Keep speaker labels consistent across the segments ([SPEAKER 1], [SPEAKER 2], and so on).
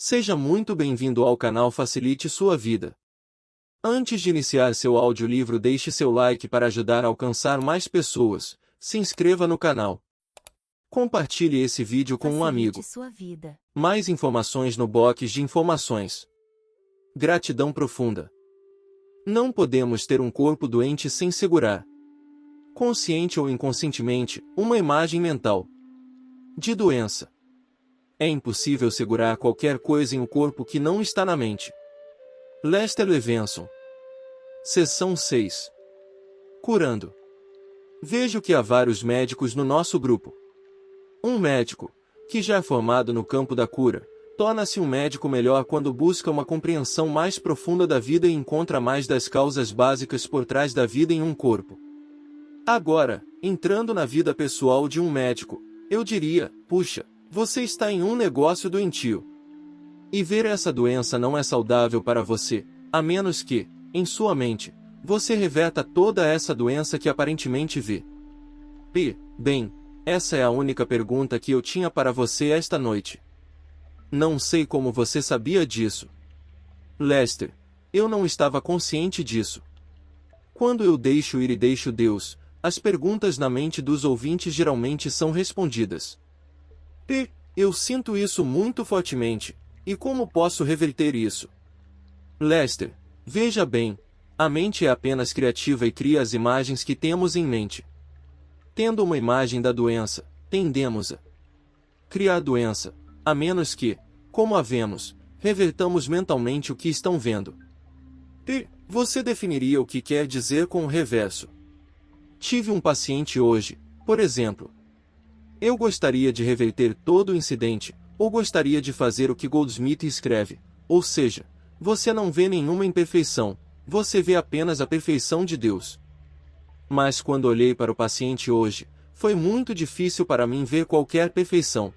[SPEAKER 1] Seja muito bem-vindo ao canal Facilite Sua Vida. Antes de iniciar seu audiolivro, deixe seu like para ajudar a alcançar mais pessoas, se inscreva no canal. Compartilhe esse vídeo com um amigo.
[SPEAKER 2] Sua vida.
[SPEAKER 1] Mais informações no box de informações. Gratidão profunda. Não podemos ter um corpo doente sem segurar, consciente ou inconscientemente, uma imagem mental de doença. É impossível segurar qualquer coisa em um corpo que não está na mente. Lester Levenson. Seção 6. Curando. Vejo que há vários médicos no nosso grupo. Um médico, que já é formado no campo da cura, torna-se um médico melhor quando busca uma compreensão mais profunda da vida e encontra mais das causas básicas por trás da vida em um corpo. Agora, entrando na vida pessoal de um médico, eu diria, puxa, você está em um negócio doentio. E ver essa doença não é saudável para você, a menos que, em sua mente, você reverta toda essa doença que aparentemente vê. Bem, essa é a única pergunta que eu tinha para você esta noite. Não sei como você sabia disso. Lester, eu não estava consciente disso. Quando eu deixo ir e deixo Deus, as perguntas na mente dos ouvintes geralmente são respondidas. Eu sinto isso muito fortemente, e como posso reverter isso? Lester, veja bem, a mente é apenas criativa e cria as imagens que temos em mente. Tendo uma imagem da doença, tendemos a criar a doença, a menos que, como a vemos, revertamos mentalmente o que estão vendo. Você definiria o que quer dizer com o reverso? Tive um paciente hoje, por exemplo. Eu gostaria de reverter todo o incidente, ou gostaria de fazer o que Goldsmith escreve, ou seja, você não vê nenhuma imperfeição, você vê apenas a perfeição de Deus. Mas quando olhei para o paciente hoje, foi muito difícil para mim ver qualquer perfeição.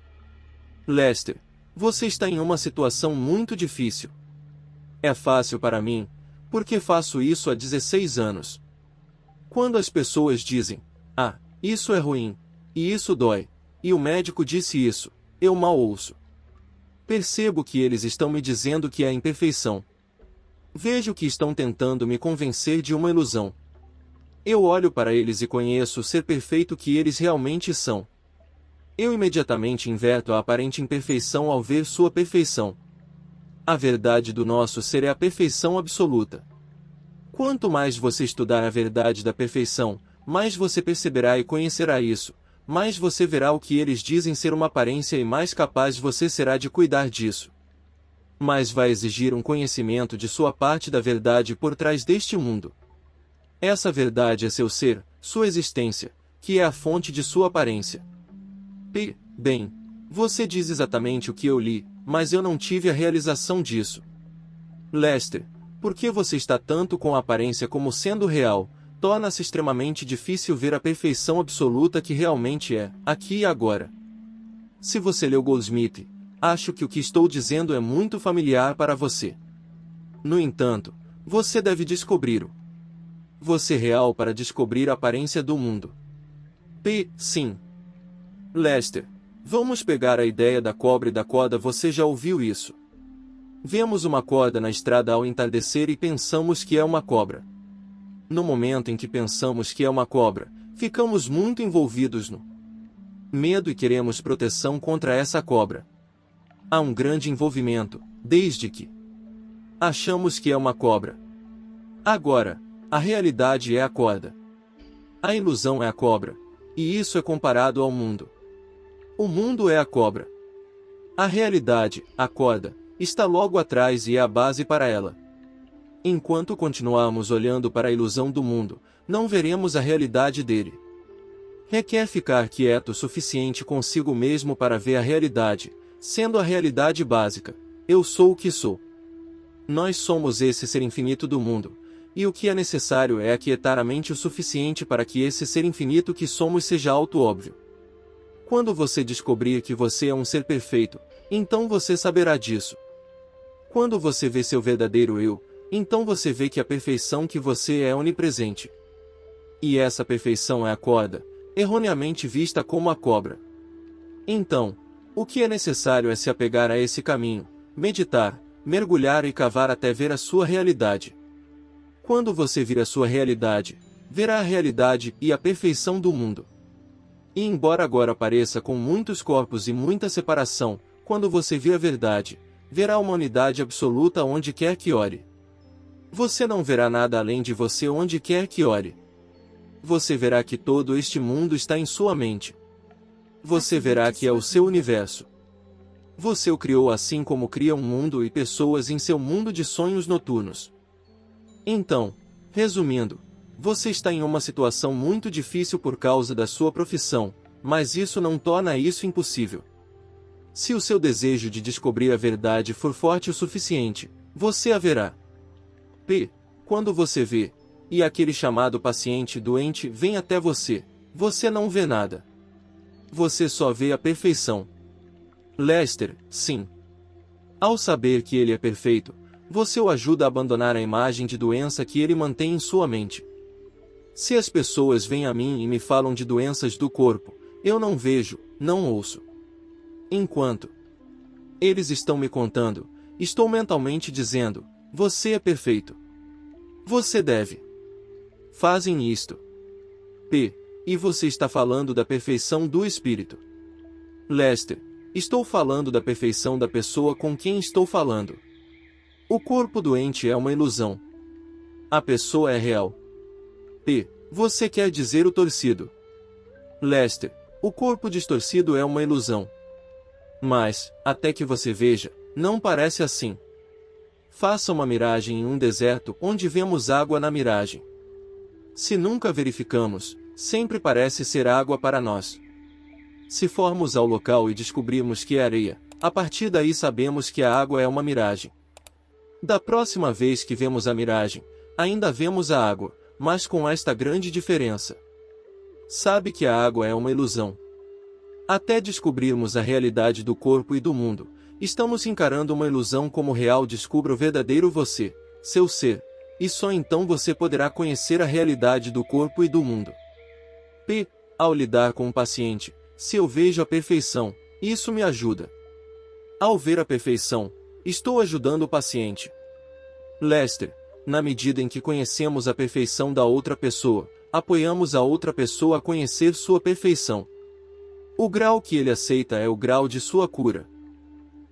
[SPEAKER 1] Lester, você está em uma situação muito difícil. É fácil para mim, porque faço isso há 16 anos. Quando as pessoas dizem, isso é ruim, e isso dói, e o médico disse isso, eu mal ouço. Percebo que eles estão me dizendo que é imperfeição. Vejo que estão tentando me convencer de uma ilusão. Eu olho para eles e conheço o ser perfeito que eles realmente são. Eu imediatamente inverto a aparente imperfeição ao ver sua perfeição. A verdade do nosso ser é a perfeição absoluta. Quanto mais você estudar a verdade da perfeição, mais você perceberá e conhecerá isso, mais você verá o que eles dizem ser uma aparência e mais capaz você será de cuidar disso. Mas vai exigir um conhecimento de sua parte da verdade por trás deste mundo. Essa verdade é seu ser, sua existência, que é a fonte de sua aparência. Bem, você diz exatamente o que eu li, mas eu não tive a realização disso. Lester, por que você está tanto com a aparência como sendo real? Torna-se extremamente difícil ver a perfeição absoluta que realmente é, aqui e agora. Se você leu Goldsmith, acho que o que estou dizendo é muito familiar para você. No entanto, você deve descobrir você real para descobrir a aparência do mundo. Sim. Lester, vamos pegar a ideia da cobra e da corda. Você já ouviu isso? Vemos uma corda na estrada ao entardecer e pensamos que é uma cobra. No momento em que pensamos que é uma cobra, ficamos muito envolvidos no medo e queremos proteção contra essa cobra. Há um grande envolvimento, desde que achamos que é uma cobra. Agora, a realidade é a corda. A ilusão é a cobra, e isso é comparado ao mundo. O mundo é a cobra. A realidade, a corda, está logo atrás e é a base para ela. Enquanto continuarmos olhando para a ilusão do mundo, não veremos a realidade dele. Requer ficar quieto o suficiente consigo mesmo para ver a realidade, sendo a realidade básica. Eu sou o que sou. Nós somos esse ser infinito do mundo, e o que é necessário é aquietar a mente o suficiente para que esse ser infinito que somos seja auto-óbvio. Quando você descobrir que você é um ser perfeito, então você saberá disso. Quando você vê seu verdadeiro eu, então você vê que a perfeição que você é onipresente. E essa perfeição é a corda, erroneamente vista como a cobra. Então, o que é necessário é se apegar a esse caminho, meditar, mergulhar e cavar até ver a sua realidade. Quando você vir a sua realidade, verá a realidade e a perfeição do mundo. E embora agora pareça com muitos corpos e muita separação, quando você vir a verdade, verá uma unidade absoluta onde quer que ore. Você não verá nada além de você onde quer que ore. Você verá que todo este mundo está em sua mente. Você verá que é o seu universo. Você o criou assim como cria um mundo e pessoas em seu mundo de sonhos noturnos. Então, resumindo, você está em uma situação muito difícil por causa da sua profissão, mas isso não torna isso impossível. Se o seu desejo de descobrir a verdade for forte o suficiente, você a verá. Quando você vê, e aquele chamado paciente doente vem até você, você não vê nada. Você só vê a perfeição. Lester, sim. Ao saber que ele é perfeito, você o ajuda a abandonar a imagem de doença que ele mantém em sua mente. Se as pessoas vêm a mim e me falam de doenças do corpo, eu não vejo, não ouço. Enquanto eles estão me contando, estou mentalmente dizendo, você é perfeito. Você deve. Fazem isto. E você está falando da perfeição do espírito. Lester, estou falando da perfeição da pessoa com quem estou falando. O corpo doente é uma ilusão. A pessoa é real. Você quer dizer o torcido. Lester, o corpo distorcido é uma ilusão. Mas, até que você veja, não parece assim. Faça uma miragem em um deserto onde vemos água na miragem. Se nunca verificamos, sempre parece ser água para nós. Se formos ao local e descobrirmos que é areia, a partir daí sabemos que a água é uma miragem. Da próxima vez que vemos a miragem, ainda vemos a água, mas com esta grande diferença. Sabe que a água é uma ilusão. Até descobrirmos a realidade do corpo e do mundo, estamos encarando uma ilusão como real. Descubra o verdadeiro você, seu ser, e só então você poderá conhecer a realidade do corpo e do mundo. Ao lidar com um paciente, se eu vejo a perfeição, isso me ajuda. Ao ver a perfeição, estou ajudando o paciente. Lester, na medida em que conhecemos a perfeição da outra pessoa, apoiamos a outra pessoa a conhecer sua perfeição. O grau que ele aceita é o grau de sua cura.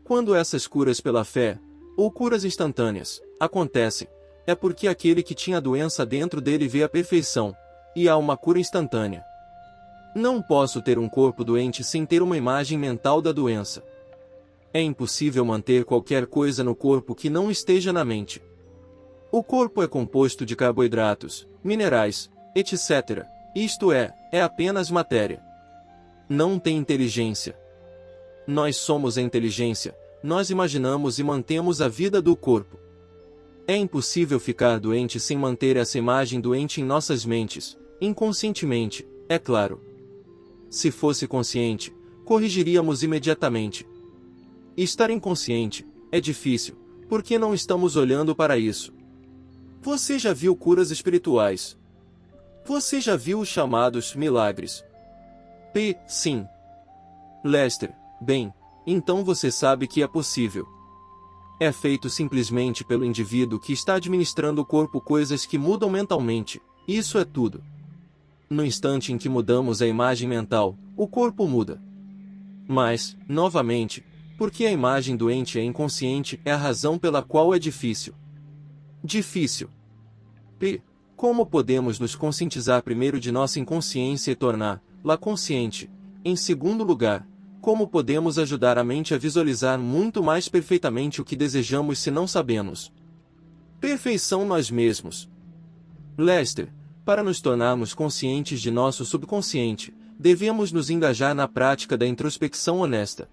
[SPEAKER 1] Quando essas curas pela fé, ou curas instantâneas, acontecem, é porque aquele que tinha a doença dentro dele vê a perfeição, e há uma cura instantânea. Não posso ter um corpo doente sem ter uma imagem mental da doença. É impossível manter qualquer coisa no corpo que não esteja na mente. O corpo é composto de carboidratos, minerais, etc. Isto é apenas matéria. Não tem inteligência. Nós somos a inteligência, nós imaginamos e mantemos a vida do corpo. É impossível ficar doente sem manter essa imagem doente em nossas mentes, inconscientemente, é claro. Se fosse consciente, corrigiríamos imediatamente. Estar inconsciente é difícil, porque não estamos olhando para isso. Você já viu curas espirituais? Você já viu os chamados milagres? Sim. Lester, bem, então você sabe que é possível. É feito simplesmente pelo indivíduo que está administrando o corpo, coisas que mudam mentalmente, isso é tudo. No instante em que mudamos a imagem mental, o corpo muda. Mas, novamente, porque a imagem doente é inconsciente é a razão pela qual é difícil. Difícil. Como podemos nos conscientizar primeiro de nossa inconsciência e torná-la consciente? Em segundo lugar, como podemos ajudar a mente a visualizar muito mais perfeitamente o que desejamos se não sabemos? Perfeição nós mesmos. Lester, para nos tornarmos conscientes de nosso subconsciente, devemos nos engajar na prática da introspecção honesta.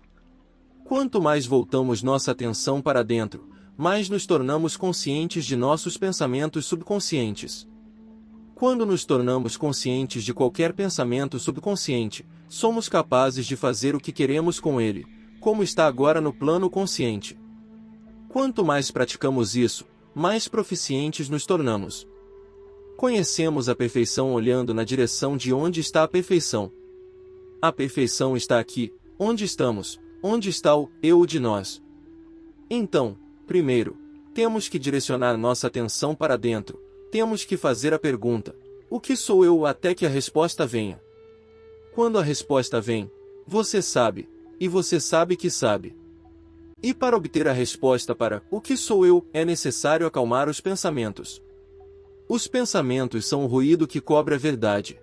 [SPEAKER 1] Quanto mais voltamos nossa atenção para dentro, mais nos tornamos conscientes de nossos pensamentos subconscientes. Quando nos tornamos conscientes de qualquer pensamento subconsciente, somos capazes de fazer o que queremos com ele, como está agora no plano consciente. Quanto mais praticamos isso, mais proficientes nos tornamos. Conhecemos a perfeição olhando na direção de onde está a perfeição. A perfeição está aqui, onde estamos, onde está o eu de nós. Então, primeiro, temos que direcionar nossa atenção para dentro, temos que fazer a pergunta: o que sou eu, até que a resposta venha. Quando a resposta vem, você sabe, e você sabe que sabe. E para obter a resposta para o que sou eu, é necessário acalmar os pensamentos. Os pensamentos são o ruído que cobre a verdade.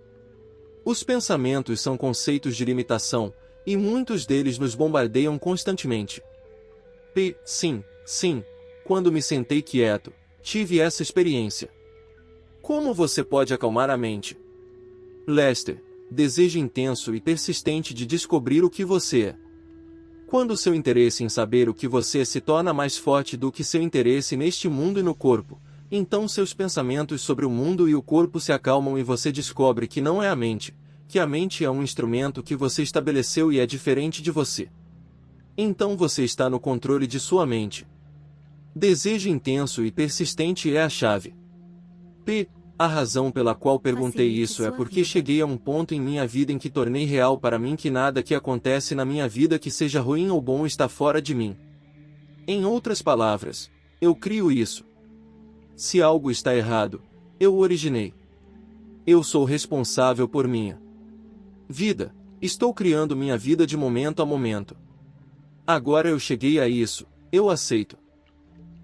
[SPEAKER 1] Os pensamentos são conceitos de limitação, e muitos deles nos bombardeiam constantemente. Sim, quando me sentei quieto, tive essa experiência. Como você pode acalmar a mente? Lester, desejo intenso e persistente de descobrir o que você é. Quando seu interesse em saber o que você é se torna mais forte do que seu interesse neste mundo e no corpo, então seus pensamentos sobre o mundo e o corpo se acalmam e você descobre que não é a mente, que a mente é um instrumento que você estabeleceu e é diferente de você. Então você está no controle de sua mente. Desejo intenso e persistente é a chave. A razão pela qual perguntei isso é porque cheguei a um ponto em minha vida em que tornei real para mim que nada que acontece na minha vida que seja ruim ou bom está fora de mim. Em outras palavras, eu crio isso. Se algo está errado, eu o originei. Eu sou responsável por minha vida. Estou criando minha vida de momento a momento. Agora eu cheguei a isso, eu aceito.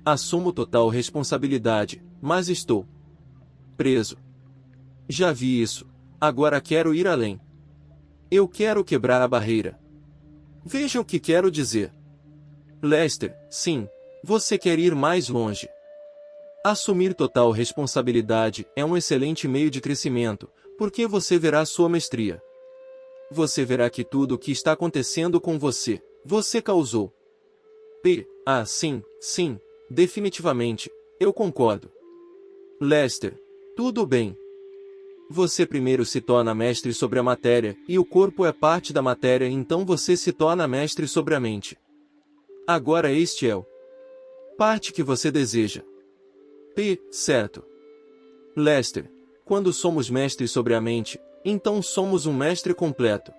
[SPEAKER 1] Assumo total responsabilidade, mas estou preso. Já vi isso, agora quero ir além. Eu quero quebrar a barreira. Veja o que quero dizer. Lester, sim, você quer ir mais longe. Assumir total responsabilidade é um excelente meio de crescimento, porque você verá sua mestria. Você verá que tudo o que está acontecendo com você, você causou. Sim, definitivamente, eu concordo. Lester, tudo bem. Você primeiro se torna mestre sobre a matéria, e o corpo é parte da matéria, então você se torna mestre sobre a mente. Agora este é o parte que você deseja. Certo. Lester, quando somos mestres sobre a mente, então somos um mestre completo.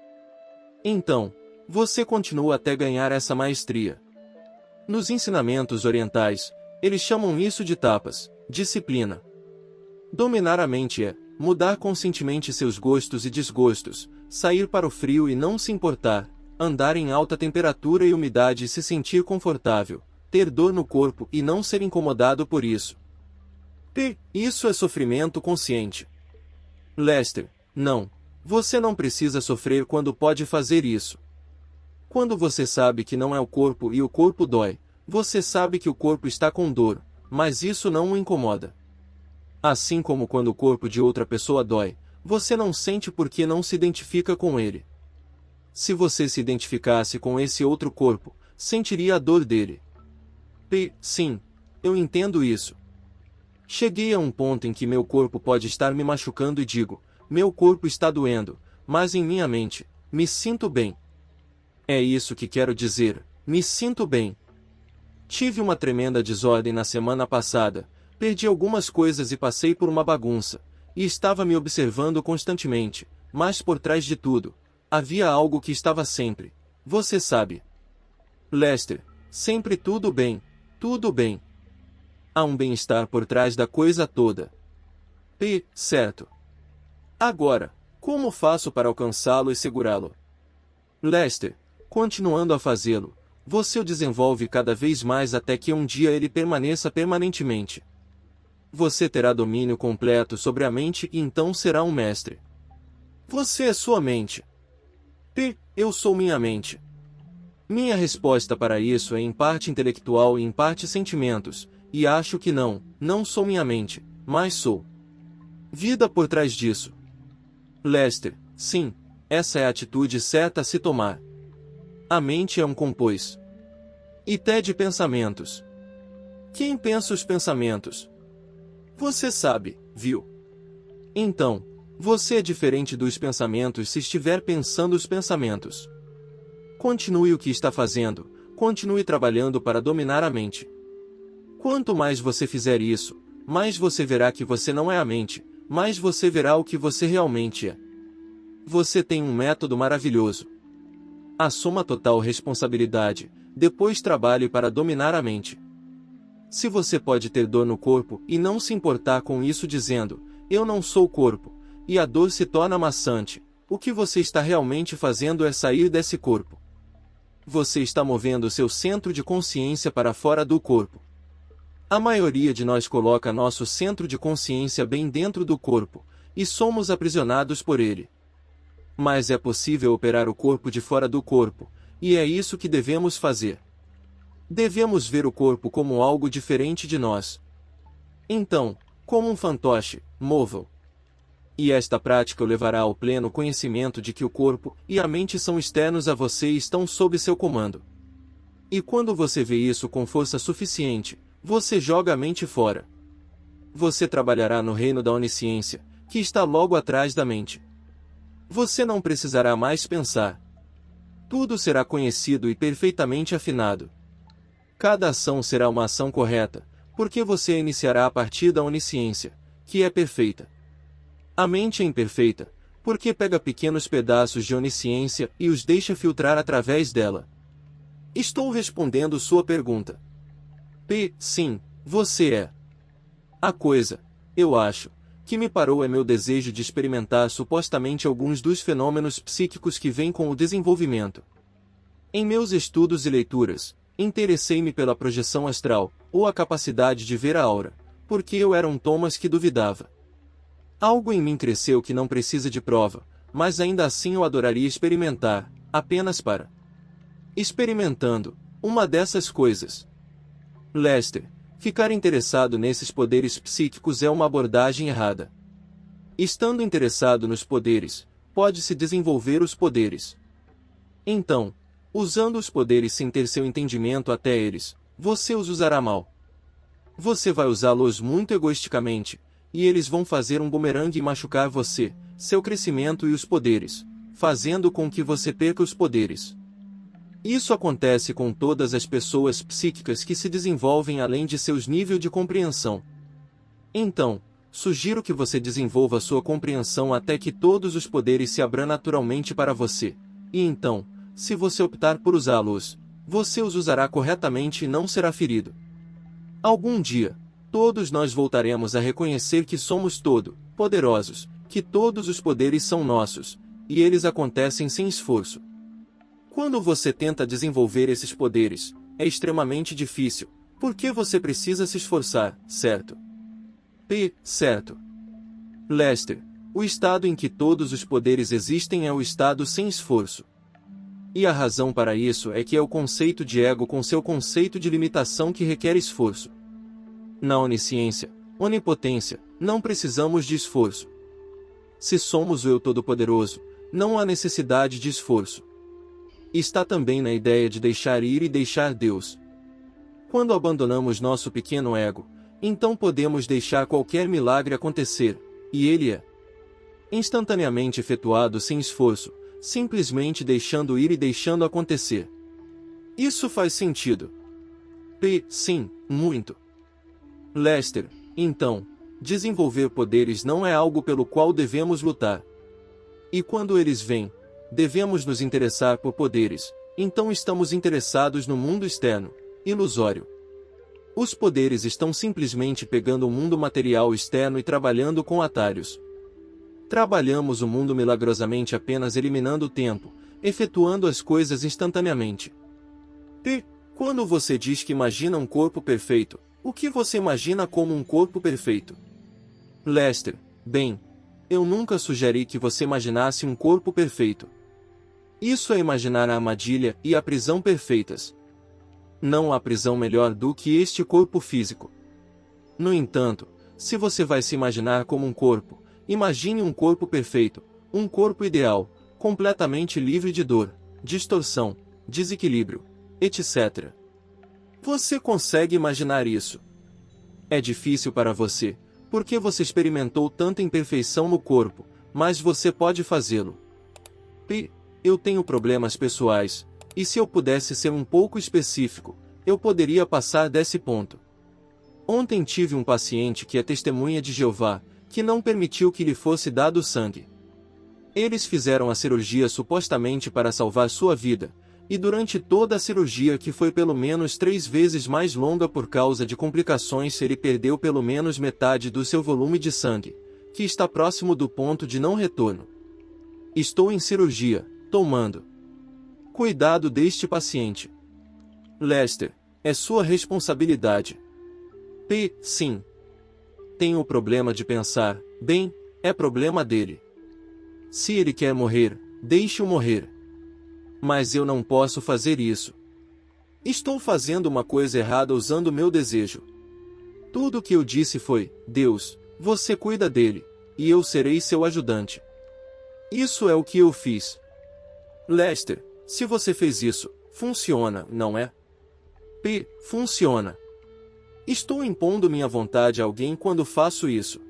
[SPEAKER 1] Então, você continua até ganhar essa maestria. Nos ensinamentos orientais, eles chamam isso de tapas, disciplina. Dominar a mente é mudar conscientemente seus gostos e desgostos, sair para o frio e não se importar, andar em alta temperatura e umidade e se sentir confortável, ter dor no corpo e não ser incomodado por isso. Isso é sofrimento consciente. Lester, não. Você não precisa sofrer quando pode fazer isso. Quando você sabe que não é o corpo e o corpo dói, você sabe que o corpo está com dor, mas isso não o incomoda. Assim como quando o corpo de outra pessoa dói, você não sente porque não se identifica com ele. Se você se identificasse com esse outro corpo, sentiria a dor dele. Sim, eu entendo isso. Cheguei a um ponto em que meu corpo pode estar me machucando e digo, meu corpo está doendo, mas em minha mente, me sinto bem. É isso que quero dizer, me sinto bem. Tive uma tremenda desordem na semana passada, perdi algumas coisas e passei por uma bagunça, e estava me observando constantemente, mas por trás de tudo, havia algo que estava sempre, você sabe. Lester, sempre tudo bem, tudo bem. Há um bem-estar por trás da coisa toda. Certo. Agora, como faço para alcançá-lo e segurá-lo? Lester, continuando a fazê-lo, você o desenvolve cada vez mais até que um dia ele permaneça permanentemente. Você terá domínio completo sobre a mente e então será um mestre. Você é sua mente. Eu sou minha mente. Minha resposta para isso é em parte intelectual e em parte sentimentos, e acho que não sou minha mente, mas sou vida por trás disso. Lester, sim, essa é a atitude certa a se tomar. A mente é um compôs. De pensamentos. Quem pensa os pensamentos? Você sabe, viu? Então, você é diferente dos pensamentos se estiver pensando os pensamentos. Continue o que está fazendo, continue trabalhando para dominar a mente. Quanto mais você fizer isso, mais você verá que você não é a mente, mais você verá o que você realmente é. Você tem um método maravilhoso. Assuma total responsabilidade, depois trabalhe para dominar a mente. Se você pode ter dor no corpo e não se importar com isso dizendo, eu não sou o corpo, e a dor se torna maçante, o que você está realmente fazendo é sair desse corpo. Você está movendo seu centro de consciência para fora do corpo. A maioria de nós coloca nosso centro de consciência bem dentro do corpo, e somos aprisionados por ele. Mas é possível operar o corpo de fora do corpo, e é isso que devemos fazer. Devemos ver o corpo como algo diferente de nós. Então, como um fantoche, mova-o. E esta prática o levará ao pleno conhecimento de que o corpo e a mente são externos a você e estão sob seu comando. E quando você vê isso com força suficiente, você joga a mente fora. Você trabalhará no reino da onisciência, que está logo atrás da mente. Você não precisará mais pensar. Tudo será conhecido e perfeitamente afinado. Cada ação será uma ação correta, porque você a iniciará a partir da onisciência, que é perfeita. A mente é imperfeita, porque pega pequenos pedaços de onisciência e os deixa filtrar através dela. Estou respondendo sua pergunta. Sim, você é. A coisa, eu acho, que me parou é meu desejo de experimentar supostamente alguns dos fenômenos psíquicos que vêm com o desenvolvimento. Em meus estudos e leituras, interessei-me pela projeção astral, ou a capacidade de ver a aura, porque eu era um Thomas que duvidava. Algo em mim cresceu que não precisa de prova, mas ainda assim eu adoraria experimentar, apenas para. Experimentando, uma dessas coisas. Lester, ficar interessado nesses poderes psíquicos é uma abordagem errada. Estando interessado nos poderes, pode-se desenvolver os poderes. Então, usando os poderes sem ter seu entendimento até eles, você os usará mal. Você vai usá-los muito egoisticamente, e eles vão fazer um bumerangue e machucar você, seu crescimento e os poderes, fazendo com que você perca os poderes. Isso acontece com todas as pessoas psíquicas que se desenvolvem além de seus níveis de compreensão. Então, sugiro que você desenvolva sua compreensão até que todos os poderes se abram naturalmente para você, e então, se você optar por usá-los, você os usará corretamente e não será ferido. Algum dia, todos nós voltaremos a reconhecer que somos poderosos, que todos os poderes são nossos, e eles acontecem sem esforço. Quando você tenta desenvolver esses poderes, é extremamente difícil, porque você precisa se esforçar, certo? Certo. Lester, o estado em que todos os poderes existem é o estado sem esforço. E a razão para isso é que é o conceito de ego com seu conceito de limitação que requer esforço. Na onisciência, onipotência, não precisamos de esforço. Se somos o Eu Todo-Poderoso, não há necessidade de esforço. Está também na ideia de deixar ir e deixar Deus. Quando abandonamos nosso pequeno ego, então podemos deixar qualquer milagre acontecer, e ele é instantaneamente efetuado sem esforço, simplesmente deixando ir e deixando acontecer. Isso faz sentido? Sim, muito. Lester, então, desenvolver poderes não é algo pelo qual devemos lutar. E quando eles vêm, devemos nos interessar por poderes, então estamos interessados no mundo externo, ilusório. Os poderes estão simplesmente pegando o mundo material externo e trabalhando com atalhos. Trabalhamos o mundo milagrosamente apenas eliminando o tempo, efetuando as coisas instantaneamente. Quando você diz que imagina um corpo perfeito, o que você imagina como um corpo perfeito? Lester, bem, eu nunca sugeri que você imaginasse um corpo perfeito. Isso é imaginar a armadilha e a prisão perfeitas. Não há prisão melhor do que este corpo físico. No entanto, se você vai se imaginar como um corpo, imagine um corpo perfeito, um corpo ideal, completamente livre de dor, distorção, desequilíbrio, etc. Você consegue imaginar isso? É difícil para você, porque você experimentou tanta imperfeição no corpo, mas você pode fazê-lo. Eu tenho problemas pessoais, e se eu pudesse ser um pouco específico, eu poderia passar desse ponto. Ontem tive um paciente que é testemunha de Jeová, que não permitiu que lhe fosse dado sangue. Eles fizeram a cirurgia supostamente para salvar sua vida, E durante toda a cirurgia, que foi pelo menos 3 vezes mais longa por causa de complicações, ele perdeu pelo menos metade do seu volume de sangue, que está próximo do ponto de não retorno. Estou em cirurgia, tomando cuidado deste paciente. Lester, é sua responsabilidade. P. Sim. Tenho o problema de pensar, bem, é problema dele. Se ele quer morrer, deixe-o morrer. Mas eu não posso fazer isso. Estou fazendo uma coisa errada usando meu desejo. Tudo o que eu disse foi: Deus, você cuida dele, e eu serei seu ajudante. Isso é o que eu fiz. Lester, se você fez isso, funciona, não é? P. Funciona. Estou impondo minha vontade a alguém quando faço isso.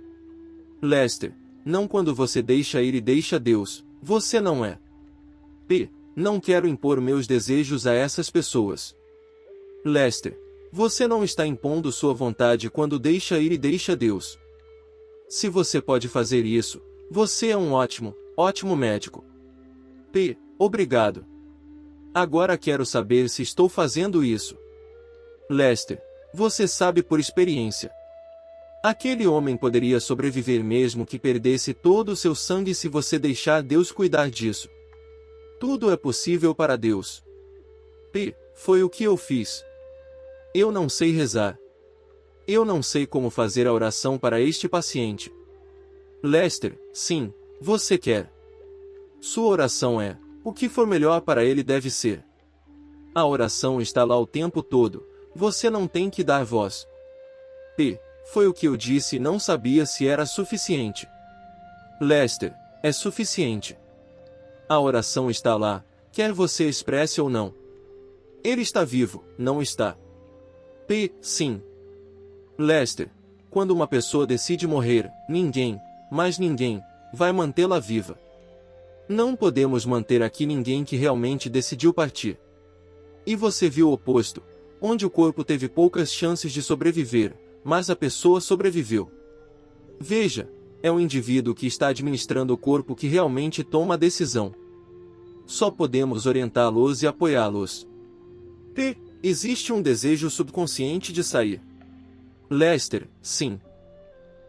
[SPEAKER 1] Lester, não quando você deixa ir e deixa Deus, você não é. P. Não quero impor meus desejos a essas pessoas. Lester, você não está impondo sua vontade quando deixa ir e deixa Deus. Se você pode fazer isso, você é um ótimo médico. P. Obrigado. Agora quero saber se estou fazendo isso. Lester, você sabe por experiência. Aquele homem poderia sobreviver mesmo que perdesse todo o seu sangue se você deixar Deus cuidar disso. Tudo é possível para Deus. P. Foi o que eu fiz. Eu não sei rezar. Eu não sei como fazer a oração para este paciente. Lester, sim, você quer. Sua oração é: o que for melhor para ele deve ser. A oração está lá o tempo todo, você não tem que dar voz. P. Foi o que eu disse e não sabia se era suficiente. Lester, é suficiente. A oração está lá, quer você expresse ou não. Ele está vivo, não está? P. Sim. Lester, quando uma pessoa decide morrer, ninguém, mais ninguém, vai mantê-la viva. Não podemos manter aqui ninguém que realmente decidiu partir. E você viu o oposto, onde o corpo teve poucas chances de sobreviver, mas a pessoa sobreviveu. Veja, é o indivíduo que está administrando o corpo que realmente toma a decisão. Só podemos orientá-los e apoiá-los. P. Existe um desejo subconsciente de sair. Lester, sim.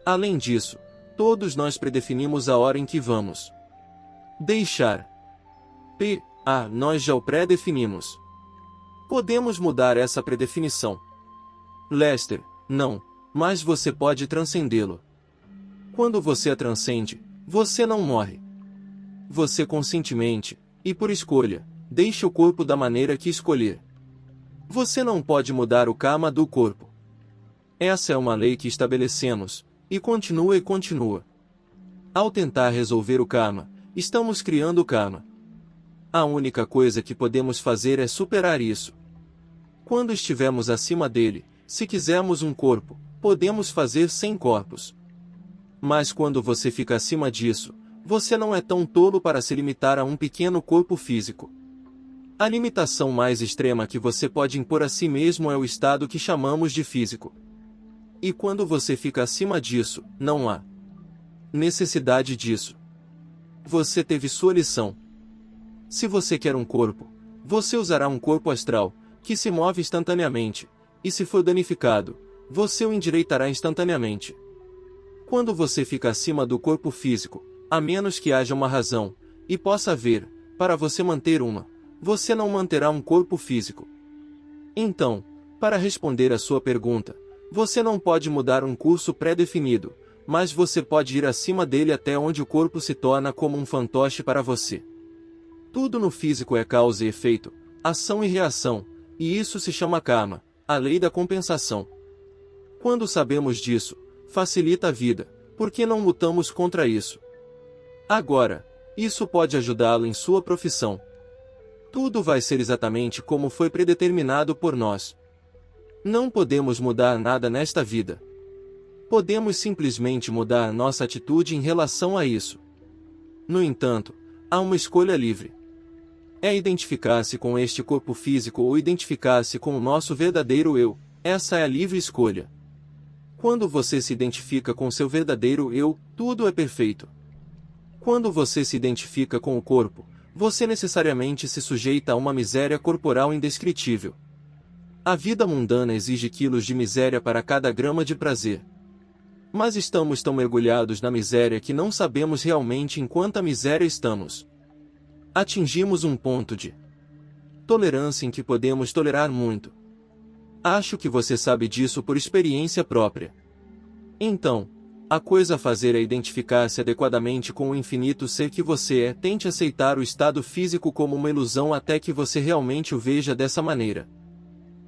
[SPEAKER 1] Além disso, todos nós predefinimos a hora em que vamos deixar. P. Nós já o pré-definimos. Podemos mudar essa predefinição. Lester, não, mas você pode transcendê-lo. Quando você a transcende, você não morre. Você conscientemente, e por escolha, deixa o corpo da maneira que escolher. Você não pode mudar o karma do corpo. Essa é uma lei que estabelecemos, e continua. Ao tentar resolver o karma, estamos criando o karma. A única coisa que podemos fazer é superar isso. Quando estivermos acima dele, se quisermos um corpo, podemos fazer 100 corpos. Mas quando você fica acima disso, você não é tão tolo para se limitar a um pequeno corpo físico. A limitação mais extrema que você pode impor a si mesmo é o estado que chamamos de físico. E quando você fica acima disso, não há necessidade disso. Você teve sua lição. Se você quer um corpo, você usará um corpo astral, que se move instantaneamente, e se for danificado, você o endireitará instantaneamente. Quando você fica acima do corpo físico, a menos que haja uma razão, e possa haver, para você manter uma, você não manterá um corpo físico. Então, para responder à sua pergunta, você não pode mudar um curso pré-definido, mas você pode ir acima dele até onde o corpo se torna como um fantoche para você. Tudo no físico é causa e efeito, ação e reação, e isso se chama karma, a lei da compensação. Quando sabemos disso, facilita a vida, porque não lutamos contra isso. Agora, isso pode ajudá-lo em sua profissão. Tudo vai ser exatamente como foi predeterminado por nós. Não podemos mudar nada nesta vida. Podemos simplesmente mudar nossa atitude em relação a isso. No entanto, há uma escolha livre. É identificar-se com este corpo físico ou identificar-se com o nosso verdadeiro eu, essa é a livre escolha. Quando você se identifica com seu verdadeiro eu, tudo é perfeito. Quando você se identifica com o corpo, você necessariamente se sujeita a uma miséria corporal indescritível. A vida mundana exige quilos de miséria para cada grama de prazer. Mas estamos tão mergulhados na miséria que não sabemos realmente em quanta miséria estamos. Atingimos um ponto de tolerância em que podemos tolerar muito. Acho que você sabe disso por experiência própria. Então, a coisa a fazer é identificar-se adequadamente com o infinito ser que você é. Tente aceitar o estado físico como uma ilusão até que você realmente o veja dessa maneira.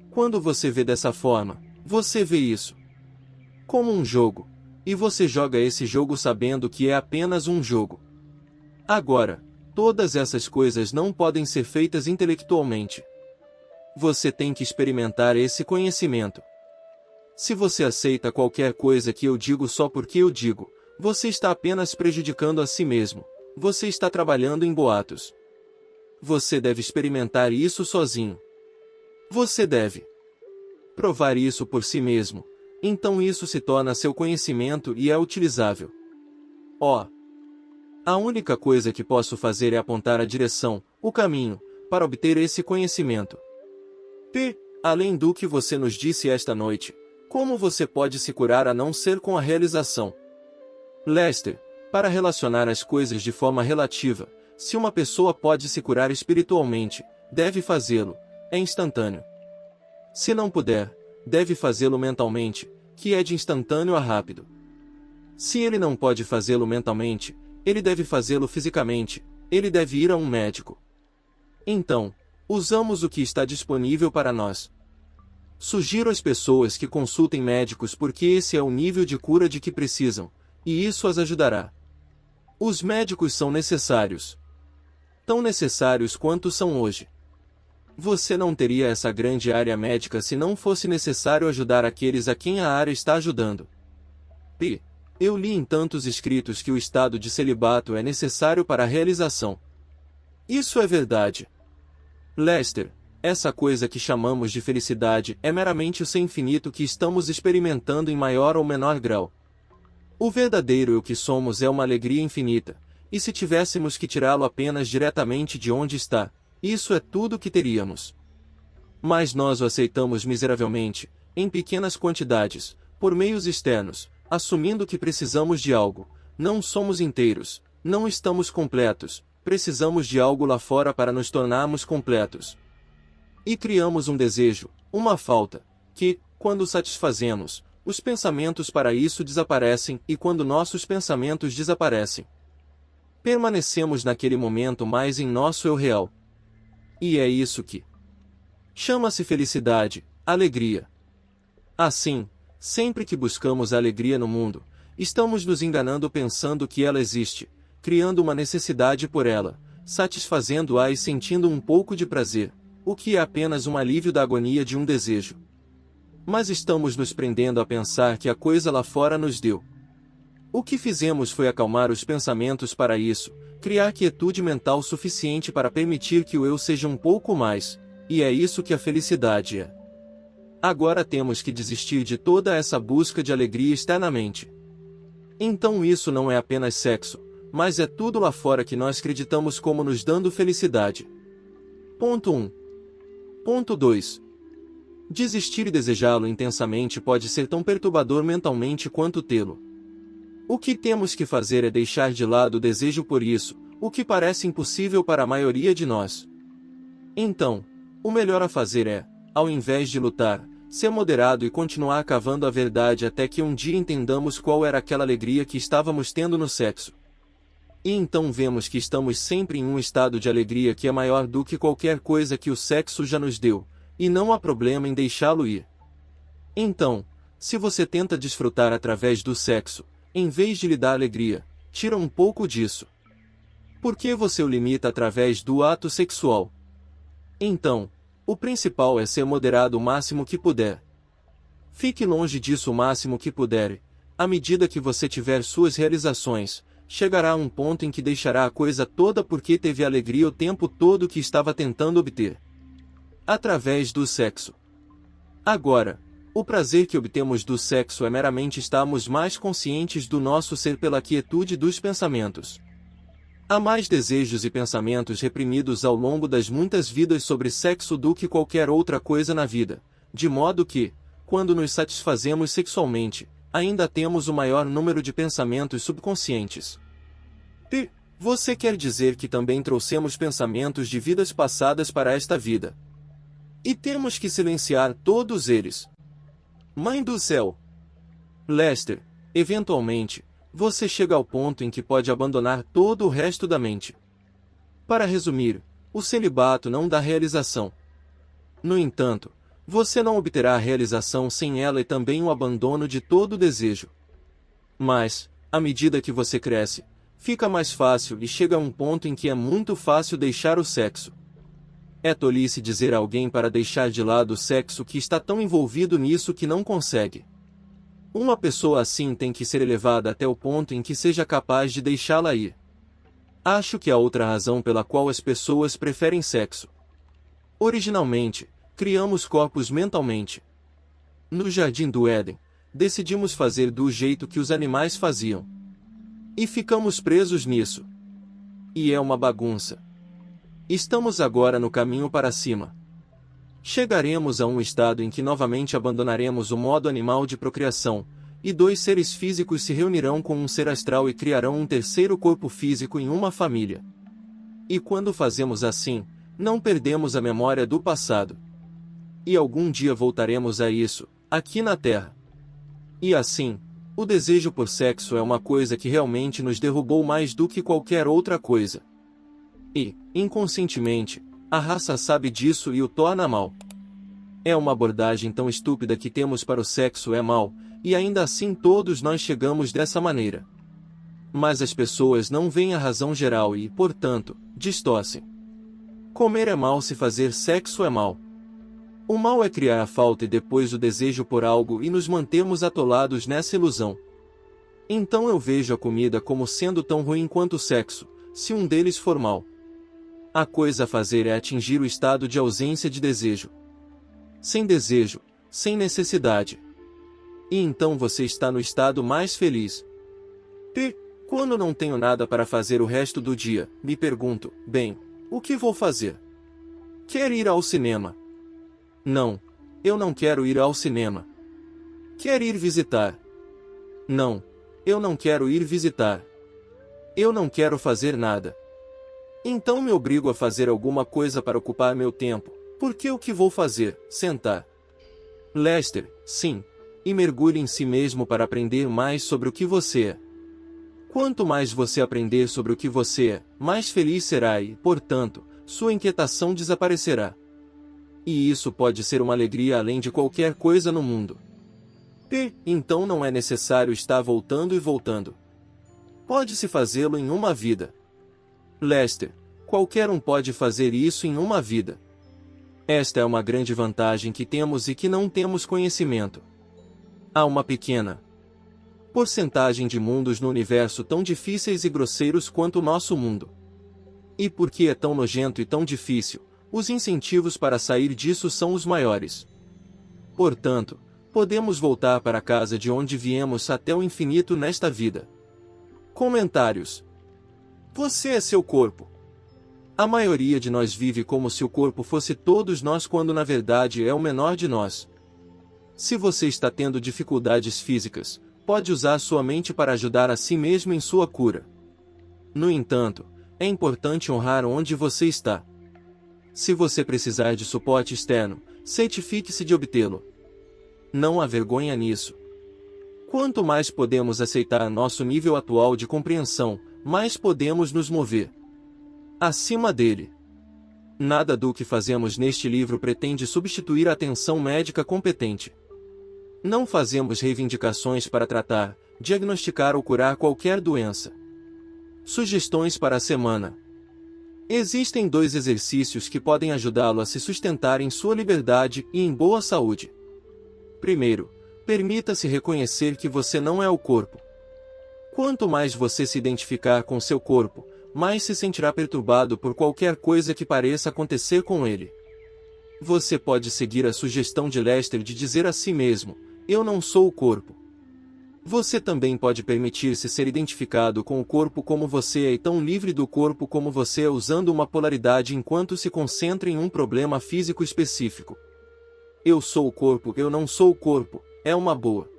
[SPEAKER 1] Quando você vê dessa forma, você vê isso como um jogo, e você joga esse jogo sabendo que é apenas um jogo. Agora, todas essas coisas não podem ser feitas intelectualmente. Você tem que experimentar esse conhecimento. Se você aceita qualquer coisa que eu digo só porque eu digo, você está apenas prejudicando a si mesmo. Você está trabalhando em boatos. Você deve experimentar isso sozinho. Você deve provar isso por si mesmo. Então isso se torna seu conhecimento e é utilizável. A única coisa que posso fazer é apontar a direção, o caminho, para obter esse conhecimento. Além do que você nos disse esta noite, como você pode se curar a não ser com a realização? Lester, para relacionar as coisas de forma relativa, se uma pessoa pode se curar espiritualmente, deve fazê-lo, é instantâneo. Se não puder, deve fazê-lo mentalmente, que é de instantâneo a rápido. Se ele não pode fazê-lo mentalmente, ele deve fazê-lo fisicamente, ele deve ir a um médico. Então, usamos o que está disponível para nós. Sugiro às pessoas que consultem médicos porque esse é o nível de cura de que precisam, e isso as ajudará. Os médicos são necessários. Tão necessários quanto são hoje. Você não teria essa grande área médica se não fosse necessário ajudar aqueles a quem a área está ajudando. Eu li em tantos escritos que o estado de celibato é necessário para a realização. Isso é verdade. Lester, essa coisa que chamamos de felicidade é meramente o ser infinito que estamos experimentando em maior ou menor grau. O verdadeiro eu que somos é uma alegria infinita, e se tivéssemos que tirá-lo apenas diretamente de onde está, isso é tudo que teríamos. Mas nós o aceitamos miseravelmente, em pequenas quantidades, por meios externos, assumindo que precisamos de algo. Não somos inteiros, não estamos completos, precisamos de algo lá fora para nos tornarmos completos. E criamos um desejo, uma falta, que, quando satisfazemos, os pensamentos para isso desaparecem, e quando nossos pensamentos desaparecem, permanecemos naquele momento mais em nosso eu real. E é isso que chama-se felicidade, alegria. Assim, sempre que buscamos a alegria no mundo, estamos nos enganando pensando que ela existe, criando uma necessidade por ela, satisfazendo-a e sentindo um pouco de prazer, o que é apenas um alívio da agonia de um desejo. Mas estamos nos prendendo a pensar que a coisa lá fora nos deu. O que fizemos foi acalmar os pensamentos para isso, criar quietude mental suficiente para permitir que o eu seja um pouco mais, e é isso que a felicidade é. Agora temos que desistir de toda essa busca de alegria externamente. Então isso não é apenas sexo, mas é tudo lá fora que nós acreditamos como nos dando felicidade. Ponto 1. Ponto 2. Desistir e desejá-lo intensamente pode ser tão perturbador mentalmente quanto tê-lo. O que temos que fazer é deixar de lado o desejo por isso, o que parece impossível para a maioria de nós. Então, o melhor a fazer é, ao invés de lutar, ser moderado e continuar cavando a verdade até que um dia entendamos qual era aquela alegria que estávamos tendo no sexo. E então vemos que estamos sempre em um estado de alegria que é maior do que qualquer coisa que o sexo já nos deu, e não há problema em deixá-lo ir. Então, se você tenta desfrutar através do sexo, em vez de lhe dar alegria, tira um pouco disso. Por que você o limita através do ato sexual? Então, o principal é ser moderado o máximo que puder. Fique longe disso o máximo que puder. À medida que você tiver suas realizações, chegará a um ponto em que deixará a coisa toda porque teve alegria o tempo todo que estava tentando obter. Através do sexo. Agora, o prazer que obtemos do sexo é meramente estarmos mais conscientes do nosso ser pela quietude dos pensamentos. Há mais desejos e pensamentos reprimidos ao longo das muitas vidas sobre sexo do que qualquer outra coisa na vida, de modo que, quando nos satisfazemos sexualmente, ainda temos o maior número de pensamentos subconscientes. E você quer dizer que também trouxemos pensamentos de vidas passadas para esta vida? E temos que silenciar todos eles. Mãe do céu! Lester, eventualmente, você chega ao ponto em que pode abandonar todo o resto da mente. Para resumir, o celibato não dá realização. No entanto, você não obterá a realização sem ela e também o abandono de todo o desejo. Mas, à medida que você cresce, fica mais fácil e chega a um ponto em que é muito fácil deixar o sexo. É tolice dizer a alguém para deixar de lado o sexo que está tão envolvido nisso que não consegue. Uma pessoa assim tem que ser elevada até o ponto em que seja capaz de deixá-la ir. Acho que há outra razão pela qual as pessoas preferem sexo. Originalmente, criamos corpos mentalmente. No Jardim do Éden, decidimos fazer do jeito que os animais faziam. E ficamos presos nisso. E é uma bagunça. Estamos agora no caminho para cima. Chegaremos a um estado em que novamente abandonaremos o modo animal de procriação, e dois seres físicos se reunirão com um ser astral e criarão um terceiro corpo físico em uma família. E quando fazemos assim, não perdemos a memória do passado. E algum dia voltaremos a isso, aqui na Terra. E assim, o desejo por sexo é uma coisa que realmente nos derrubou mais do que qualquer outra coisa. E, inconscientemente, a raça sabe disso e o torna mal. É uma abordagem tão estúpida que temos para o sexo é mal, e ainda assim todos nós chegamos dessa maneira. Mas as pessoas não veem a razão geral e, portanto, distorcem. Comer é mal se fazer sexo é mal. O mal é criar a falta e depois o desejo por algo e nos mantermos atolados nessa ilusão. Então eu vejo a comida como sendo tão ruim quanto o sexo, se um deles for mal. A coisa a fazer é atingir o estado de ausência de desejo. Sem desejo, sem necessidade. E então você está no estado mais feliz. E, quando não tenho nada para fazer o resto do dia, me pergunto, bem, o que vou fazer? Quero ir ao cinema. Não, eu não quero ir ao cinema. Quero ir visitar. Não, eu não quero ir visitar. Eu não quero fazer nada. Então me obrigo a fazer alguma coisa para ocupar meu tempo, porque o que vou fazer? Sentar. Lester, sim, e mergulhe em si mesmo para aprender mais sobre o que você é. Quanto mais você aprender sobre o que você é, mais feliz será e, portanto, sua inquietação desaparecerá. E isso pode ser uma alegria além de qualquer coisa no mundo. E, então não é necessário estar voltando e voltando. Pode-se fazê-lo em uma vida. Lester, qualquer um pode fazer isso em uma vida. Esta é uma grande vantagem que temos e que não temos conhecimento. Há uma pequena porcentagem de mundos no universo tão difíceis e grosseiros quanto o nosso mundo. E porque é tão nojento e tão difícil, os incentivos para sair disso são os maiores. Portanto, podemos voltar para a casa de onde viemos até o infinito nesta vida. Comentários. Você é seu corpo. A maioria de nós vive como se o corpo fosse todos nós quando na verdade é o menor de nós. Se você está tendo dificuldades físicas, pode usar sua mente para ajudar a si mesmo em sua cura. No entanto, é importante honrar onde você está. Se você precisar de suporte externo, certifique-se de obtê-lo. Não há vergonha nisso. Quanto mais podemos aceitar nosso nível atual de compreensão, mais podemos nos mover acima dele. Nada do que fazemos neste livro pretende substituir a atenção médica competente. Não fazemos reivindicações para tratar, diagnosticar ou curar qualquer doença. Sugestões para a semana. Existem 2 exercícios que podem ajudá-lo a se sustentar em sua liberdade e em boa saúde. Primeiro, permita-se reconhecer que você não é o corpo. Quanto mais você se identificar com seu corpo, mais se sentirá perturbado por qualquer coisa que pareça acontecer com ele. Você pode seguir a sugestão de Lester de dizer a si mesmo, eu não sou o corpo. Você também pode permitir-se ser identificado com o corpo como você é e tão livre do corpo como você é usando uma polaridade enquanto se concentra em um problema físico específico. Eu sou o corpo, eu não sou o corpo, é uma boa.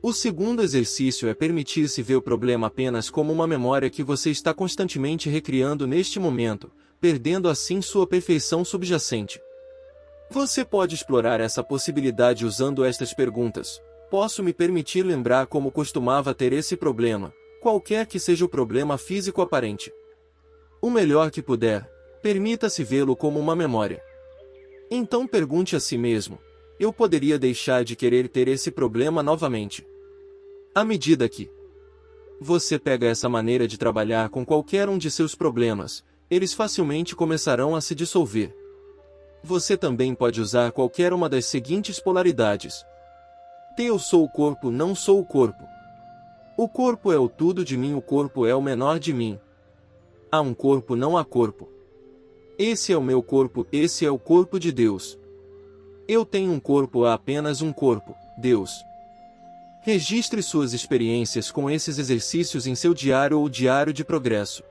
[SPEAKER 1] O segundo exercício é permitir-se ver o problema apenas como uma memória que você está constantemente recriando neste momento, perdendo assim sua perfeição subjacente. Você pode explorar essa possibilidade usando estas perguntas. Posso me permitir lembrar como costumava ter esse problema, qualquer que seja o problema físico aparente. O melhor que puder, permita-se vê-lo como uma memória. Então pergunte a si mesmo, eu poderia deixar de querer ter esse problema novamente? À medida que você pega essa maneira de trabalhar com qualquer um de seus problemas, eles facilmente começarão a se dissolver. Você também pode usar qualquer uma das seguintes polaridades. Eu sou o corpo, não sou o corpo. O corpo é o tudo de mim, o corpo é o menor de mim. Há um corpo, não há corpo. Esse é o meu corpo, esse é o corpo de Deus. Eu tenho um corpo, há apenas um corpo, Deus. Registre suas experiências com esses exercícios em seu diário ou diário de progresso.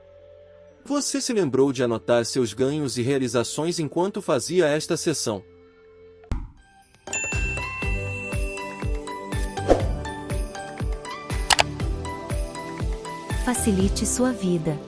[SPEAKER 1] Você se lembrou de anotar seus ganhos e realizações enquanto fazia esta sessão?
[SPEAKER 2] Facilite sua vida.